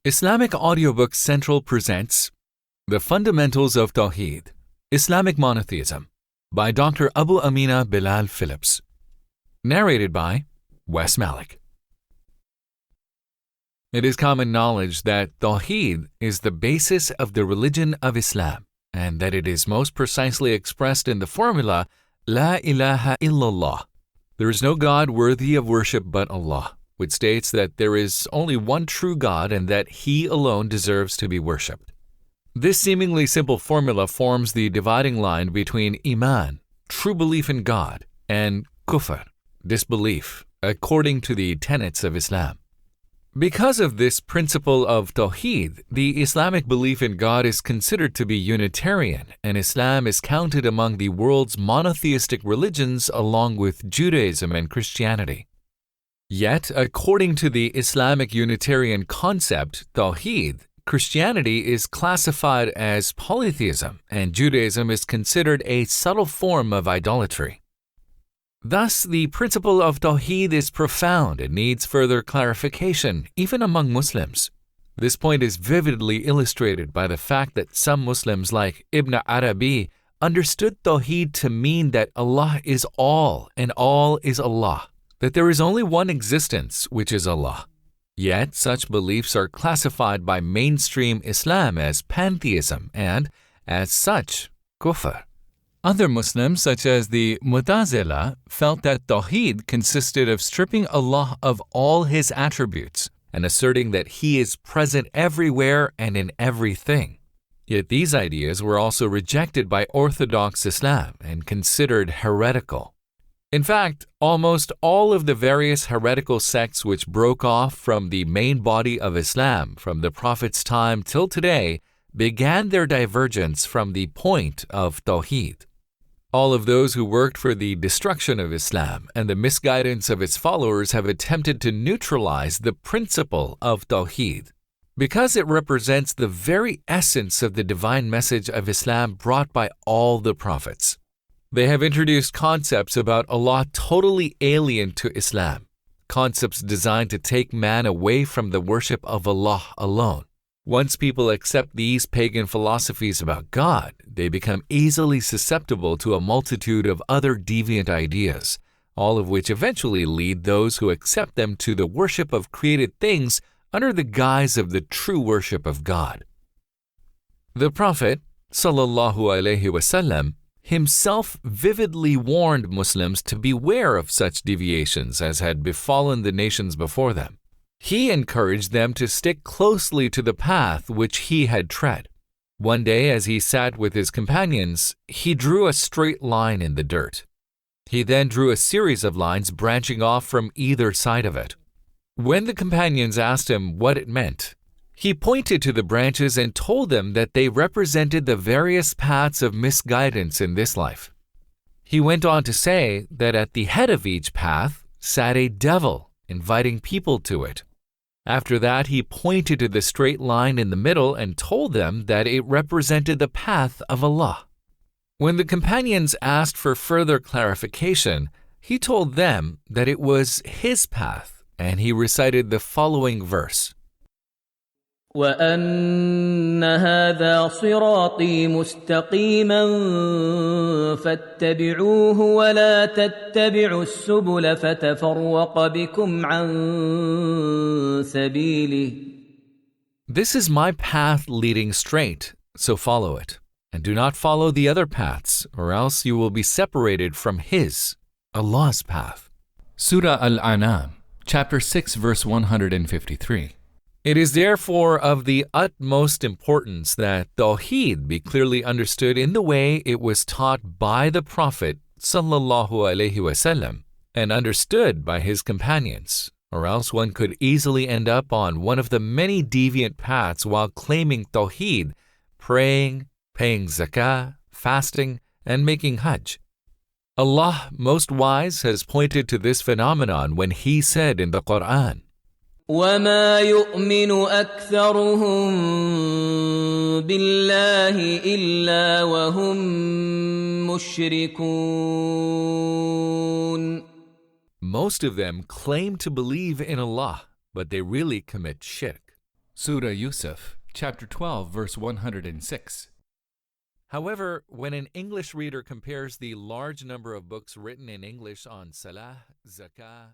Islamic Audiobook Central presents The Fundamentals of Tawheed, Islamic Monotheism by Dr. Abu Ameenah Bilal Phillips. Narrated by Wes Malik. It is common knowledge that Tawheed is the basis of the religion of Islam and that it is most precisely expressed in the formula La ilaha illallah. There is no God worthy of worship but Allah, which states that there is only one true God and that He alone deserves to be worshipped. This seemingly simple formula forms the dividing line between Iman, true belief in God, and Kufr, disbelief, according to the tenets of Islam. Because of this principle of Tawheed, the Islamic belief in God is considered to be Unitarian, and Islam is counted among the world's monotheistic religions along with Judaism and Christianity. Yet, according to the Islamic Unitarian concept, Tawheed, Christianity is classified as polytheism, and Judaism is considered a subtle form of idolatry. Thus, the principle of Tawheed is profound and needs further clarification, even among Muslims. This point is vividly illustrated by the fact that some Muslims like Ibn Arabi understood Tawheed to mean that Allah is all and all is Allah, that there is only one existence, which is Allah. Yet, such beliefs are classified by mainstream Islam as pantheism and, as such, kufr. Other Muslims, such as the Mu'tazila, felt that Tawheed consisted of stripping Allah of all His attributes and asserting that He is present everywhere and in everything. Yet these ideas were also rejected by Orthodox Islam and considered heretical. In fact, almost all of the various heretical sects which broke off from the main body of Islam from the Prophet's time till today began their divergence from the point of Tawheed. All of those who worked for the destruction of Islam and the misguidance of its followers have attempted to neutralize the principle of Tawheed, because it represents the very essence of the divine message of Islam brought by all the prophets. They have introduced concepts about Allah totally alien to Islam, concepts designed to take man away from the worship of Allah alone. Once people accept these pagan philosophies about God, they become easily susceptible to a multitude of other deviant ideas, all of which eventually lead those who accept them to the worship of created things under the guise of the true worship of God. The Prophet, sallallahu alaihi wasallam, himself vividly warned Muslims to beware of such deviations as had befallen the nations before them. He encouraged them to stick closely to the path which he had tread. One day, as he sat with his companions, he drew a straight line in the dirt. He then drew a series of lines branching off from either side of it. When the companions asked him what it meant, he pointed to the branches and told them that they represented the various paths of misguidance in this life. He went on to say that at the head of each path sat a devil, inviting people to it. After that, he pointed to the straight line in the middle and told them that it represented the path of Allah. When the companions asked for further clarification, he told them that it was his path, and he recited the following verse. وَأَنَّ هَذَا صِرَاطِي مُسْتَقِيمًا فَاتَّبِعُوهُ وَلَا تَتَّبِعُوا السُّبُلَ فَتَفَرَّقَ بِكُمْ عَنْ سَبِيلِهِ. This is my path leading straight, so follow it, and do not follow the other paths, or else you will be separated from His, Allah's path. Surah Al-An'am, chapter 6, verse 153. It is therefore of the utmost importance that Tawheed be clearly understood in the way it was taught by the Prophet sallallahu alaihi wasallam and understood by his companions, or else one could easily end up on one of the many deviant paths while claiming Tawheed, praying, paying zakah, fasting, and making hajj. Allah, most wise, has pointed to this phenomenon when He said in the Quran, وَمَا يُؤْمِنُ أَكْثَرُهُم بِاللَّهِ إِلَّا وَهُم مُشْرِكُونَ. Most of them claim to believe in Allah, but they really commit shirk. Surah Yusuf, chapter 12, verse 106. However, when an English reader compares the large number of books written in English on Salah, Zakah,